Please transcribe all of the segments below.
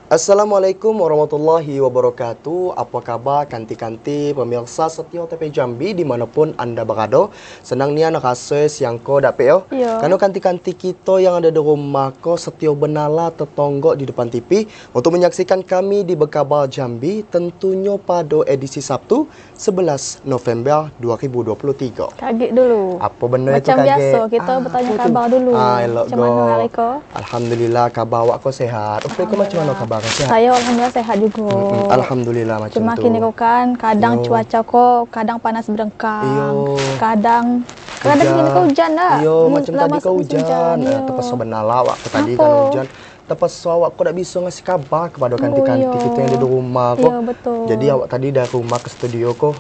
Assalamualaikum warahmatullahi wabarakatuh. Apa khabar kanti-kanti pemirsa setia TP Jambi dimanapun anda berada? Senang ni anak ases yang kau dapat yo. Ya. Karena kanti-kanti kita yang ada di rumah kau setia benala tertonggok di depan TV untuk menyaksikan kami di Berkabar Jambi tentunya pada edisi Sabtu 11 November 2023. Kaget dulu. Apa benda itu Macam kaget? biasa kita bertanya khabar dulu. Elok Macam mana hari kau? Alhamdulillah khabar awak kau sehat. Okey kau macam mana khabar kau sehat? Saya alhamdulillah sehat juga. Alhamdulillah macam Cuma tu. kini kau kan kadang Yo. cuaca kau kadang panas berdengkang. Yo. Kadang kini kau hujan dah. Yo, macam Dah tadi masuk kau musim hujan. yo. Terpaksa benala awak ke tadi Apa? kan hujan. Terpaksa awak kau tak bisa ngasih khabar kepada kanti-kanti yo. kita yang ada di rumah kau. Ya, betul. Jadi awak tadi dari rumah ke studio kau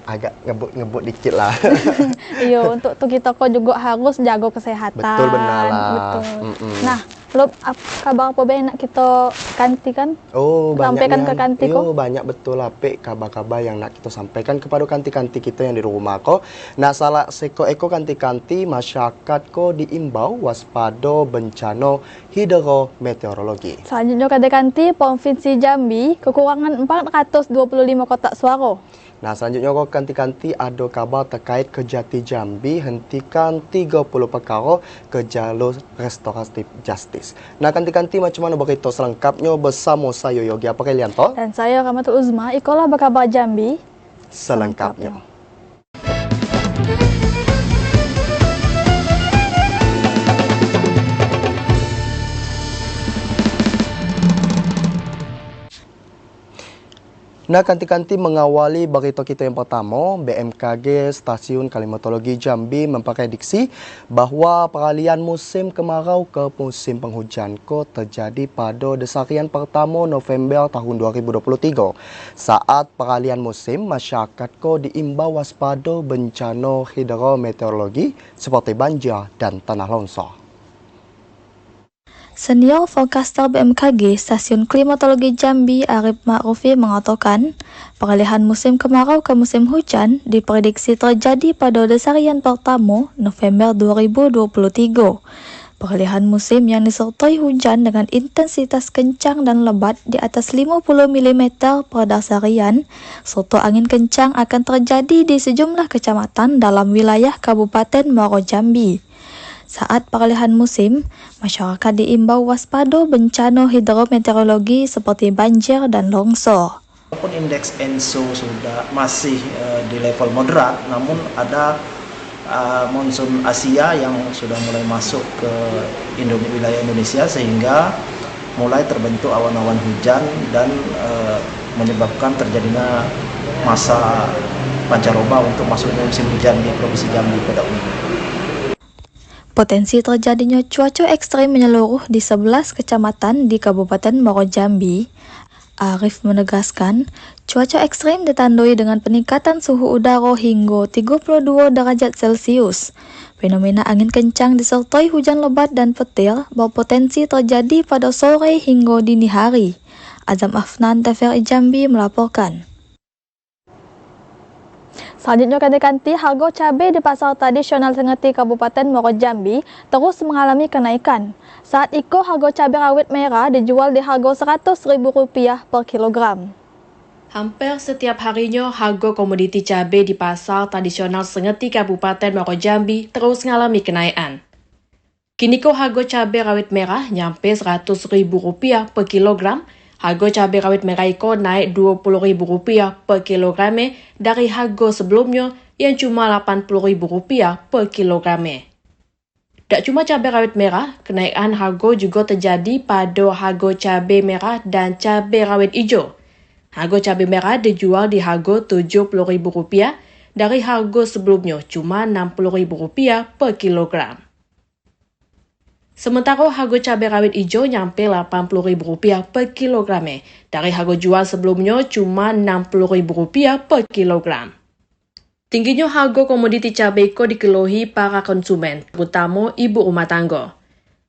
agak ngebut-ngebut dikit lah. Iya, untuk tu kita kau juga harus jaga kesehatan. Betul benar lah. Betul. Nah, lo kabar apa baik nak kita kanti kan? Oh, banyak Sampaikan yang, ke kanti yo, ko. banyak betul apik kabar-kabar yang nak kita sampaikan kepada kanti-kanti kita yang di rumah ko. Nah, salah seko-eko kanti-kanti masyarakat ko diimbau waspada bencana hidrometeorologi. Selanjutnya kata kanti Provinsi Jambi kekurangan 425 kotak suara. Nah, selanjutnya ko kanti-kanti ada kabar terkait Kejati Jambi hentikan 30 perkara ke jalur restoratif justice. Nah, kanti-kanti macam mana berita selengkapnya bersama saya Yogi Aparianto. Dan saya Rahmatul Uzma, ikolah berkabar Jambi Selengkapnya. Nah, kanti-kanti mengawali berita kita yang pertama, BMKG Stasiun Klimatologi Jambi memprediksi bahawa peralihan musim kemarau ke musim penghujan ko terjadi pada desarian pertama November tahun 2023. Saat peralihan musim, masyarakat ko diimbau waspada bencana hidrometeorologi seperti banjir dan tanah longsor. Senior Forecaster BMKG Stasiun Klimatologi Jambi Arif Ma'rufi mengatakan, peralihan musim kemarau ke musim hujan diprediksi terjadi pada desarian pertama November 2023. Peralihan musim yang disertai hujan dengan intensitas kencang dan lebat di atas 50 mm per desarian, serta angin kencang akan terjadi di sejumlah kecamatan dalam wilayah Kabupaten Muaro Jambi. Saat peralihan musim, masyarakat diimbau waspada bencana hidrometeorologi seperti banjir dan longsor. Walaupun indeks ENSO sudah masih di level moderat, namun ada monsun Asia yang sudah mulai masuk ke wilayah Indonesia sehingga mulai terbentuk awan-awan hujan dan menyebabkan terjadinya masa pancaroba untuk masuknya musim hujan di Provinsi Jambi pada umumnya. Potensi terjadinya cuaca ekstrim menyeluruh di 11 kecamatan di Kabupaten Muaro Jambi. Arif menegaskan, cuaca ekstrim ditandai dengan peningkatan suhu udara hingga 32 derajat Celcius. Fenomena angin kencang disertai hujan lebat dan petir berpotensi terjadi pada sore hingga dini hari. Azam Afnan, TVRI Jambi melaporkan. Selanjutnya kanti-kanti harga cabai di pasar tradisional Sengeti Kabupaten Muaro Jambi terus mengalami kenaikan. Saat itu harga cabai rawit merah dijual di harga Rp100.000 per kilogram. Hampir setiap harinya harga komoditi cabai di pasar tradisional Sengeti Kabupaten Muaro Jambi terus mengalami kenaikan. Kini harga cabai rawit merah nyampe Rp100.000 per kilogram. Harga cabai rawit merah iko naik Rp20.000 per kilogramnya dari harga sebelumnya yang cuma Rp80.000 per kilogramnya. Tak cuma cabai rawit merah, kenaikan harga juga terjadi pada harga cabai merah dan cabai rawit hijau. Harga cabai merah dijual di harga Rp70.000 dari harga sebelumnya cuma Rp60.000 per kilogram. Sementara harga cabai rawit hijau nyampe Rp80.000 per kilogramnya. Dari harga jual sebelumnya cuma Rp60.000 per kilogram. Tingginya harga komoditi cabai ko dikeluhi para konsumen, terutama ibu rumah tangga.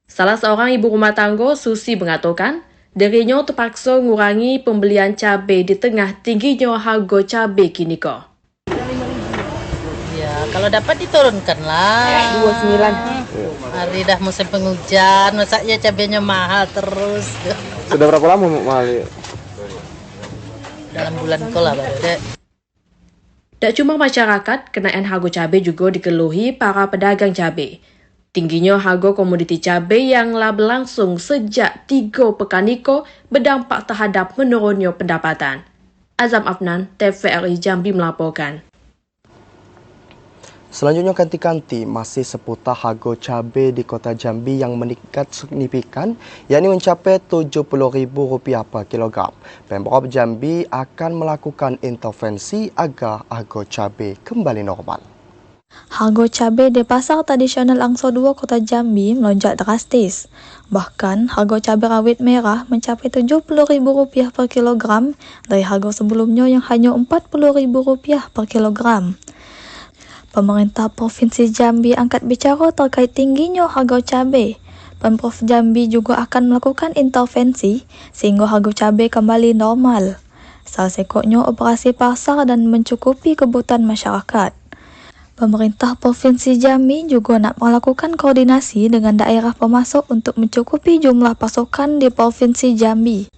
Salah seorang ibu rumah tangga, Susi, mengatakan, Dirinya terpaksa mengurangi pembelian cabai di tengah tingginya harga cabai kini ko. Ya, kalau dapat diturunkan lah. 29. Hari dah musim penghujan, masa ya cabenya mahal terus. Sudah berapa lama mahal? Dalam bulan ko lah baru deh. Tak cuma masyarakat, kenaikan harga cabai juga dikeluhi para pedagang cabai. Tingginya harga komoditi cabai yang telah berlangsung sejak 3 pekan niko berdampak terhadap menurunnya pendapatan. Azam Afnan, TVRI Jambi melaporkan. Selanjutnya kanti-kanti masih seputar harga cabai di kota Jambi yang meningkat signifikan, yakni mencapai Rp70.000 per kilogram. Pemprov Jambi akan melakukan intervensi agar harga cabai kembali normal. Harga cabai di pasar tradisional Angso 2 kota Jambi melonjak drastis. Bahkan harga cabai rawit merah mencapai Rp70.000 per kilogram dari harga sebelumnya yang hanya Rp40.000 per kilogram. Pemerintah Provinsi Jambi angkat bicara terkait tingginya harga cabai. Pemprov Jambi juga akan melakukan intervensi sehingga harga cabai kembali normal. Salah satunya operasi pasar dan mencukupi kebutuhan masyarakat. Pemerintah Provinsi Jambi juga nak melakukan koordinasi dengan daerah pemasok untuk mencukupi jumlah pasokan di Provinsi Jambi.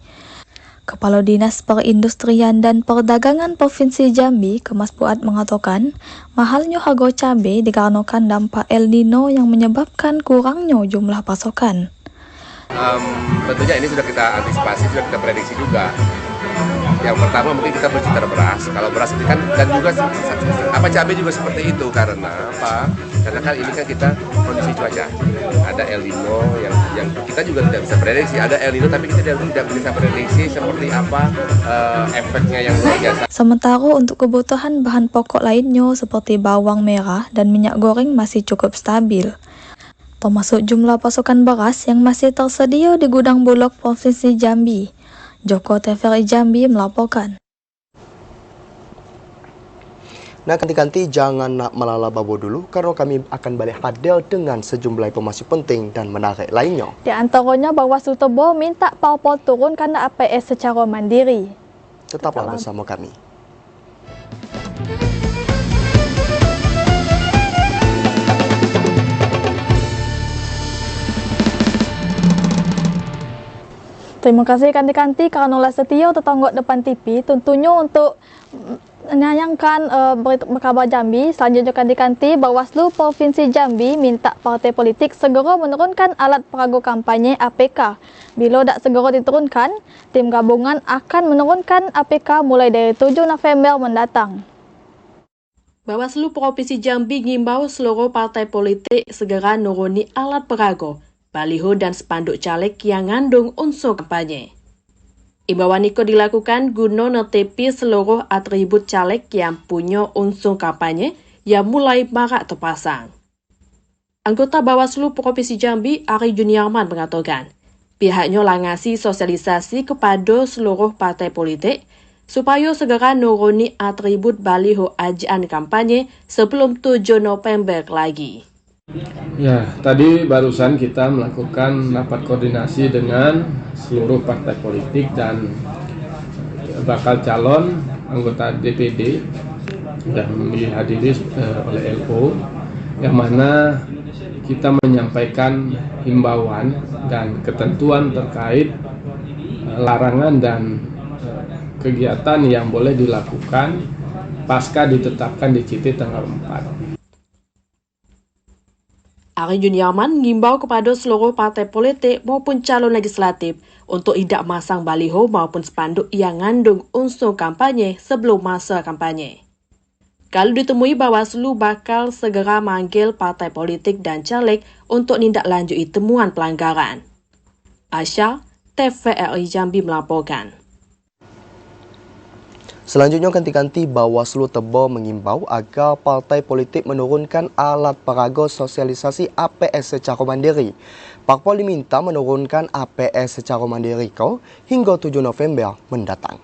Kepala Dinas Perindustrian dan Perdagangan Provinsi Jambi, Kemas Fuad mengatakan, mahalnya harga cabai dikarenakan dampak El Nino yang menyebabkan kurangnya jumlah pasokan. Tentunya ini sudah kita antisipasi, sudah kita prediksi juga. Yang pertama mungkin kita berbicara beras. Kalau beras ini kan dan juga cabai juga seperti itu karena apa? Karena kan ini kan kita kondisi cuaca. Ada El Nino yang kita juga tidak bisa prediksi. Ada El Nino tapi kita tidak bisa prediksi seperti apa efeknya yang luar biasa. Sementara untuk kebutuhan bahan pokok lainnya seperti bawang merah dan minyak goreng masih cukup stabil. Termasuk jumlah pasokan beras yang masih tersedia di gudang Bulog Provinsi Jambi. Joko TVRI Jambi melaporkan. Nah, kanti-kanti jangan nak melala babo dulu karena kami akan balik hadir dengan sejumlah informasi penting dan menarik lainnya. Di antaranya Bawaslu Tebo minta parpol turun karena APS secara mandiri. Tetaplah bersama kami. Terima kasih kanti-kanti karena ulah setia tetonggok depan TV. Tentunya untuk menayangkan kabar Jambi, selanjutnya kanti-kanti Bawaslu Provinsi Jambi minta partai politik segera menurunkan alat peragu kampanye APK. Bila tak segera diturunkan, tim gabungan akan menurunkan APK mulai dari 7 November mendatang. Bawaslu Provinsi Jambi ngimbau seluruh partai politik segera nuruni alat peragu, baliho dan spanduk caleg yang ngandung unsur kampanye. Imbauan itu dilakukan guna netepi seluruh atribut caleg yang punya unsur kampanye yang mulai marak terpasang. Anggota Bawaslu Provinsi Jambi, Ari Juniarman mengatakan, pihaknya lah ngasih sosialisasi kepada seluruh partai politik supaya segera nuruni atribut baliho ajian kampanye sebelum 7 November lagi. Ya, tadi barusan kita melakukan rapat koordinasi dengan seluruh partai politik dan bakal calon anggota DPD dan dihadiri oleh LO, yang mana kita menyampaikan himbauan dan ketentuan terkait larangan dan kegiatan yang boleh dilakukan pasca ditetapkan di CT tanggal 4. Ari Juniarman mengimbau kepada seluruh partai politik maupun calon legislatif untuk tidak masang baliho maupun spanduk yang ngandung unsur kampanye sebelum masa kampanye. Kalau ditemui Bawaslu bakal segera manggil partai politik dan caleg untuk nindaklanjuti temuan pelanggaran. Asya, TVRI Jambi melaporkan. Selanjutnya kanti-kanti Bawaslu Tebo mengimbau agar partai politik menurunkan alat peraga sosialisasi APS secara mandiri. Parpol diminta menurunkan APS secara mandiri hingga 7 November mendatang.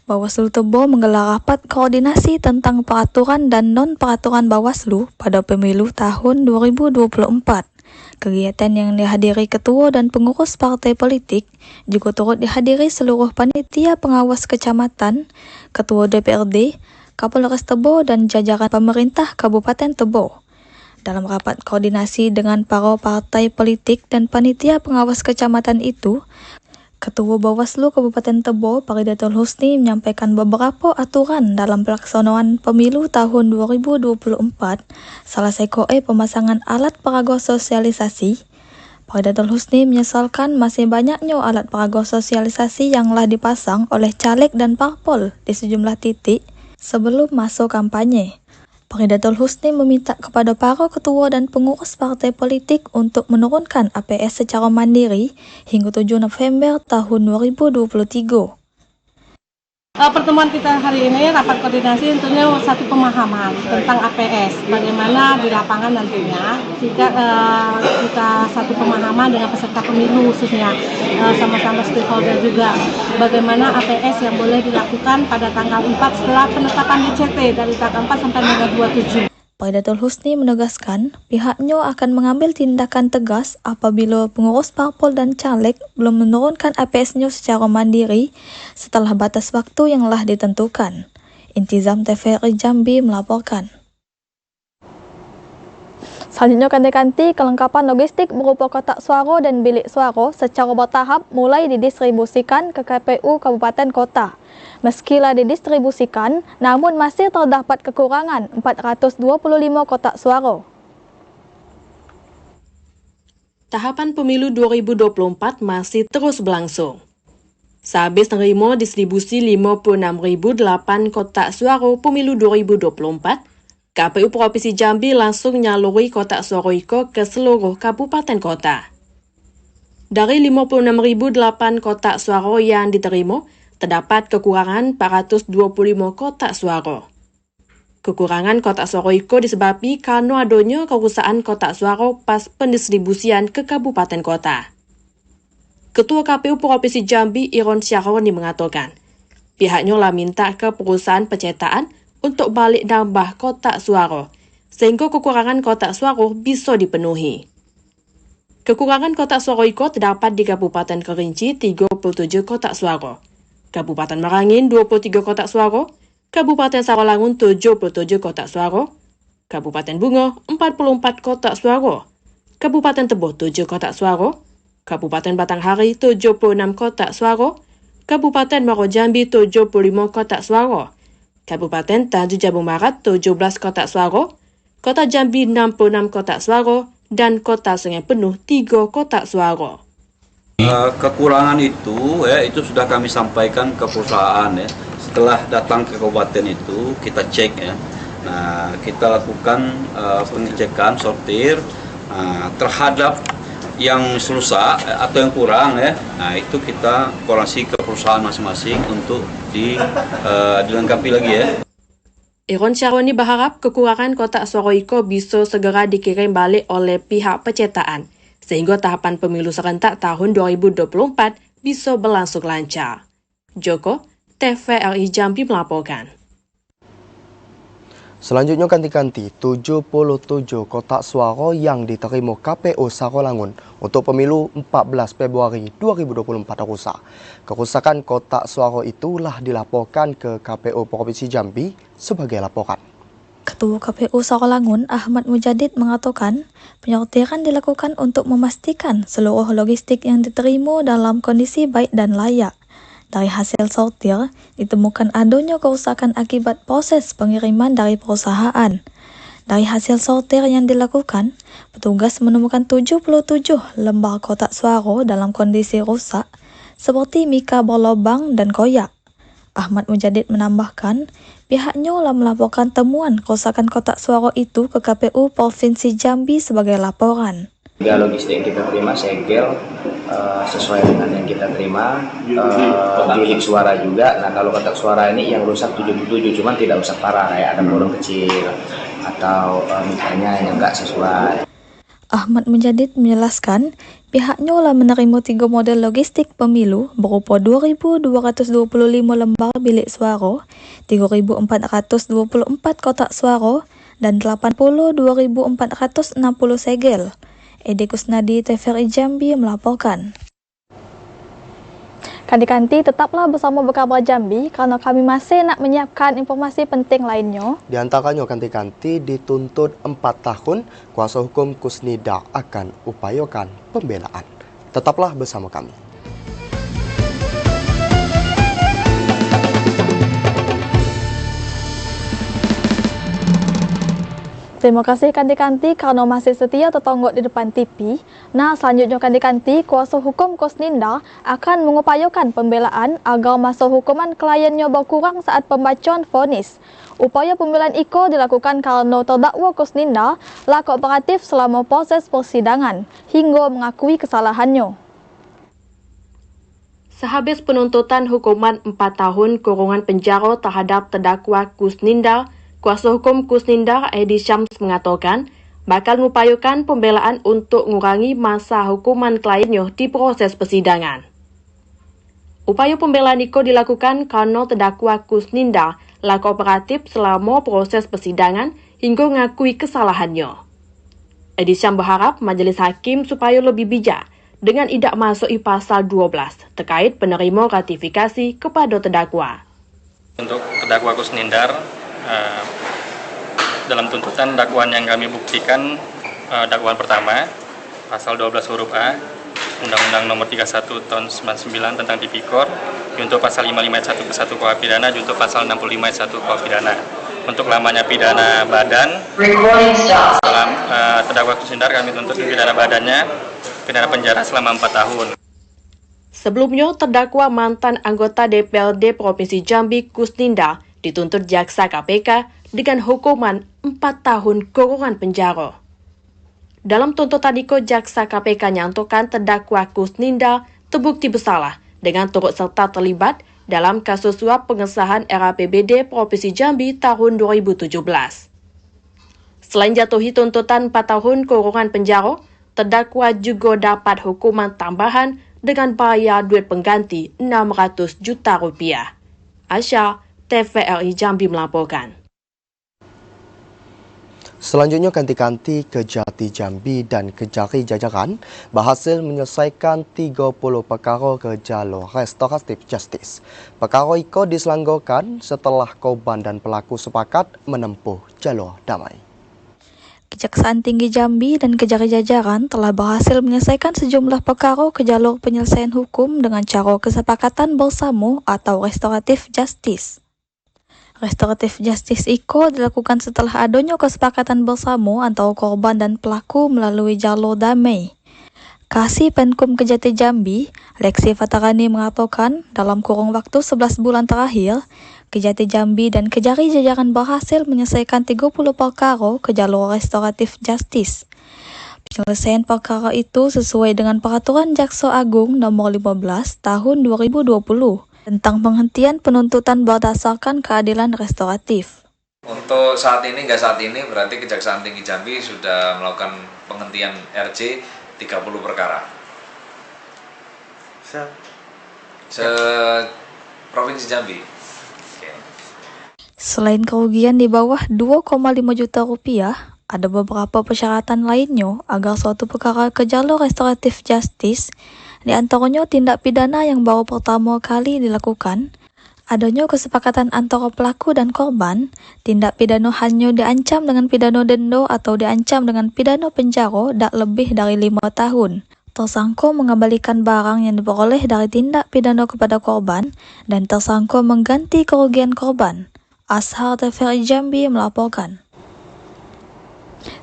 Bawaslu Tebo menggelar rapat koordinasi tentang peraturan dan non-peraturan Bawaslu pada pemilu tahun 2024. Kegiatan yang dihadiri ketua dan pengurus partai politik juga turut dihadiri seluruh panitia pengawas kecamatan, ketua DPRD, Kapolres Tebo dan jajaran pemerintah Kabupaten Tebo. Dalam rapat koordinasi dengan para partai politik dan panitia pengawas kecamatan itu, Ketua Bawaslu Kabupaten Tebo, Paridatul Husni menyampaikan beberapa aturan dalam pelaksanaan pemilu tahun 2024, salah satunya pemasangan alat peraga sosialisasi. Paridatul Husni menyesalkan masih banyaknya alat peraga sosialisasi yang telah dipasang oleh caleg dan parpol di sejumlah titik sebelum masuk kampanye. Paridatul Husni meminta kepada para ketua dan pengurus partai politik untuk menurunkan APS secara mandiri hingga 7 November tahun 2023. Pertemuan kita hari ini rapat koordinasi tentunya satu pemahaman tentang APS, bagaimana di lapangan nantinya jika kita satu pemahaman dengan peserta pemilu khususnya sama-sama stakeholder juga bagaimana APS yang boleh dilakukan pada tanggal 4 setelah penetapan DCT dari tanggal 4 sampai tanggal 27. Paridatul Husni menegaskan pihaknya akan mengambil tindakan tegas apabila pengurus parpol dan caleg belum menurunkan APS-nya secara mandiri setelah batas waktu yang telah ditentukan. Intizam TVRI Jambi melaporkan. Selanjutnya kanti-kanti kelengkapan logistik berupa kotak suara dan bilik suara secara bertahap mulai didistribusikan ke KPU Kabupaten Kota. Meskilah didistribusikan, namun masih terdapat kekurangan 425 kotak suara. Tahapan pemilu 2024 masih terus berlangsung. Sehabis menerima distribusi 56.008 kotak suara pemilu 2024, KPU Provinsi Jambi langsung nyaluri kotak suara itu ke seluruh kabupaten kota. Dari 56.008 kotak suara yang diterima, terdapat kekurangan 425 kotak suara. Kekurangan kotak suara itu disebabkan karena adanya kerusakan kotak suara pas pendistribusian ke kabupaten kota. Ketua KPU Provinsi Jambi Iron Syahroni mengatakan, pihaknya lah minta ke perusahaan pencetakan untuk balik nambah kotak suara, sehingga kekurangan kotak suara bisa dipenuhi. Kekurangan kotak suara itu terdapat di Kabupaten Kerinci 37 kotak suara, Kabupaten Merangin 23 kotak suara, Kabupaten Sarolangun 77 kotak suara, Kabupaten Bungo 44 kotak suara, Kabupaten Tebo 7 kotak suara, Kabupaten Batanghari 76 kotak suara, Kabupaten Muaro Jambi 75 kotak suara, Kabupaten Tanjung Jabung Barat 17 kotak suara, Kota Jambi 66 kotak suara, dan Kota Sungai Penuh 3 kotak suara. Kekurangan itu sudah kami sampaikan ke perusahaan ya. Setelah datang ke kabupaten itu kita cek ya. Nah, kita lakukan pengecekan sortir terhadap yang susah atau yang kurang ya. Nah, itu kita koordinasi ke perusahaan masing-masing untuk dilengkapi lagi ya. Iron Syahroni berharap kekurangan kotak suara itu bisa segera dikirim balik oleh pihak pencetakan, sehingga tahapan pemilu serentak tahun 2024 bisa berlangsung lancar. Joko, TVRI Jambi melaporkan. Selanjutnya kanti-kanti 77 kotak suara yang diterima KPU Sarolangun untuk pemilu 14 Februari 2024 rusak. Kerusakan kotak suara itulah dilaporkan ke KPU Provinsi Jambi sebagai laporan. Ketua KPU Sarolangun Ahmad Mujadid mengatakan penyortiran dilakukan untuk memastikan seluruh logistik yang diterima dalam kondisi baik dan layak. Dari hasil sortir, ditemukan adanya kerusakan akibat proses pengiriman dari perusahaan. Dari hasil sortir yang dilakukan, petugas menemukan 77 lembar kotak suara dalam kondisi rusak, seperti mika berlobang dan koyak. Ahmad Mujadid menambahkan, pihaknya telah melaporkan temuan kerusakan kotak suara itu ke KPU Provinsi Jambi sebagai laporan. Tiga logistik yang kita terima segel sesuai dengan yang kita terima, bilik suara juga. Nah, kalau kotak suara ini yang rusak 77, cuman tidak rusak parah, kayak ada bolong kecil atau mikanya yang enggak sesuai. Ahmad Mujadid menjelaskan, pihaknya telah menerima 3 model logistik pemilu berupa 2.225 lembar bilik suara, 3.424 kotak suara, dan 82.460 segel. Edi Kusnadi, TVRI Jambi melaporkan. Kanti-kanti tetaplah bersama Berkabar Jambi karena kami masih nak menyiapkan informasi penting lainnya. Di antaranya kanti-kanti dituntut 4 tahun, kuasa hukum Kusnida akan upayakan pembelaan. Tetaplah bersama kami. Terima kasih kanti-kanti karena masih setia tertonggok di depan TV. Nah, selanjutnya kanti-kanti, kuasa hukum Kusninda akan mengupayakan pembelaan agar masa hukuman kliennya berkurang saat pembacaan vonis. Upaya pembelaan Iko dilakukan karena terdakwa Kusninda lah kooperatif selama proses persidangan hingga mengakui kesalahannya. Sehabis penuntutan hukuman 4 tahun kurungan penjara terhadap terdakwa Kusninda, kuasa hukum Kusninda Edi Syams mengatakan bakal mengupayakan pembelaan untuk mengurangi masa hukuman kliennya di proses persidangan. Upaya pembelaan Iko dilakukan karena terdakwa Kusninda lah kooperatif selama proses persidangan hingga mengakui kesalahannya. Edi Syams berharap majelis hakim supaya lebih bijak dengan tidak masuki pasal 12 terkait penerima gratifikasi kepada terdakwa. Untuk terdakwa Kusnindar, dalam tuntutan dakwaan yang kami buktikan, dakwaan pertama pasal 12 huruf A Undang-Undang Nomor 31 Tahun 99 tentang Tipikor, junto pasal 55 ayat 1 ke 1 KUH pidana, junto pasal 65 ayat 1 KUH pidana. Untuk lamanya pidana badan, dalam terdakwa Kusnindar kami tuntut pidana badannya pidana penjara selama 4 tahun. Sebelumnya, terdakwa mantan anggota DPRD Provinsi Jambi Kusninda dituntut jaksa KPK dengan hukuman 4 tahun kurungan penjara. Dalam tuntutan Iko, jaksa KPK nyatakan terdakwa Kusninda terbukti bersalah dengan turut serta terlibat dalam kasus suap pengesahan RAPBD Provinsi Jambi tahun 2017. Selain jatuhi tuntutan 4 tahun kurungan penjara, terdakwa juga dapat hukuman tambahan dengan bayar duit pengganti 600 juta rupiah. Asya, TVRI Jambi melaporkan. Selanjutnya kanti-kanti Kejati Jambi dan Kejari Jajaran berhasil menyelesaikan 30 perkara ke jalur restoratif justice. Perkara itu diselanggarkan setelah korban dan pelaku sepakat menempuh jalur damai. Kejaksaan Tinggi Jambi dan Kejari Jajaran telah berhasil menyelesaikan sejumlah perkara ke jalur penyelesaian hukum dengan cara kesepakatan bersama atau restoratif justice. Restoratif justice Iko dilakukan setelah adanya kesepakatan bersama antara korban dan pelaku melalui jalur damai. Kasih Penkum Kejati Jambi, Leksi Fatarani mengatakan dalam kurun waktu 11 bulan terakhir, Kejati Jambi dan Kejari Jajaran berhasil menyelesaikan 30 perkara ke jalur restoratif justice. Penyelesaian perkara itu sesuai dengan Peraturan Jaksa Agung Nomor 15 Tahun 2020 tentang penghentian penuntutan berdasarkan keadilan restoratif. Untuk saat ini, berarti Kejaksaan Tinggi Jambi sudah melakukan penghentian RJ 30 perkara. Provinsi Jambi. Selain kerugian di bawah 2,5 juta rupiah, ada beberapa persyaratan lainnya agar suatu perkara ke jalur restoratif justice, di antaranya tindak pidana yang baru pertama kali dilakukan, adanya kesepakatan antara pelaku dan korban, tindak pidana hanya diancam dengan pidana denda atau diancam dengan pidana penjara tak lebih dari 5 tahun. Tersangka mengembalikan barang yang diperoleh dari tindak pidana kepada korban, dan tersangka mengganti kerugian korban. Ashar TVRI Jambi melaporkan.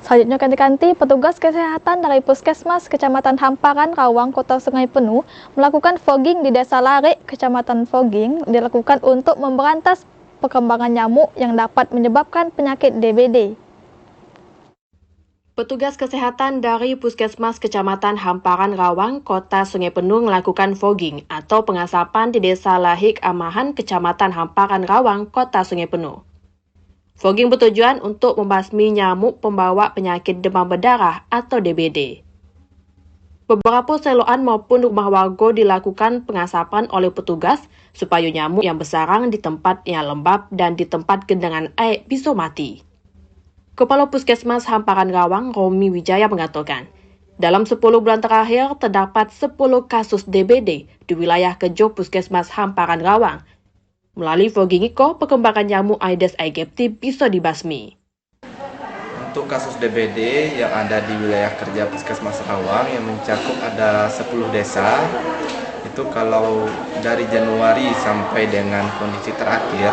Selanjutnya kanti-kanti, petugas kesehatan dari Puskesmas Kecamatan Hamparan, Rawang, Kota Sungai Penuh melakukan fogging di Desa Larik, Kecamatan Fogging dilakukan untuk memberantas perkembangan nyamuk yang dapat menyebabkan penyakit DBD. Petugas kesehatan dari Puskesmas Kecamatan Hamparan Rawang, Kota Sungai Penuh melakukan fogging atau pengasapan di Desa Lahik Amahan, Kecamatan Hamparan Rawang, Kota Sungai Penuh. Fogging bertujuan untuk membasmi nyamuk pembawa penyakit demam berdarah atau DBD. Beberapa seloan maupun rumah warga dilakukan pengasapan oleh petugas supaya nyamuk yang bersarang di tempat yang lembab dan di tempat genangan air bisa mati. Kepala Puskesmas Hamparan Rawang, Romi Wijaya mengatakan, Dalam 10 bulan terakhir, terdapat 10 kasus DBD di wilayah Kejo Puskesmas Hamparan Rawang. Melalui Fogingiko, perkembangan nyamuk Aedes aegypti bisa dibasmi. Untuk kasus DBD yang ada di wilayah kerja Puskesmas Rawang yang mencakup ada 10 desa, itu kalau dari Januari sampai dengan kondisi terakhir,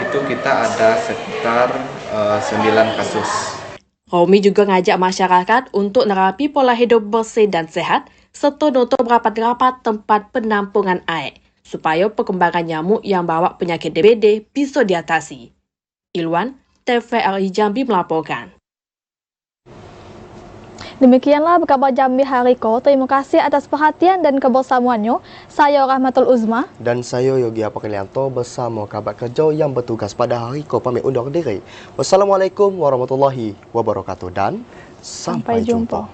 itu kita ada sekitar 9 kasus. Romi juga ngajak masyarakat untuk nerapi pola hidup bersih dan sehat, serta nutup rapat-rapat tempat penampungan air, supaya perkembangan nyamuk yang bawa penyakit DBD bisa diatasi. Ilwan, TVRI Jambi melaporkan. Demikianlah kabar Jambi hari ko. Terima kasih atas perhatian dan kebersamaannya. Saya Rahmatul Uzma. Dan saya Yogi Apakilianto bersama kabar kerja yang bertugas pada hari ko pamit undur diri. Wassalamualaikum warahmatullahi wabarakatuh dan sampai jumpa.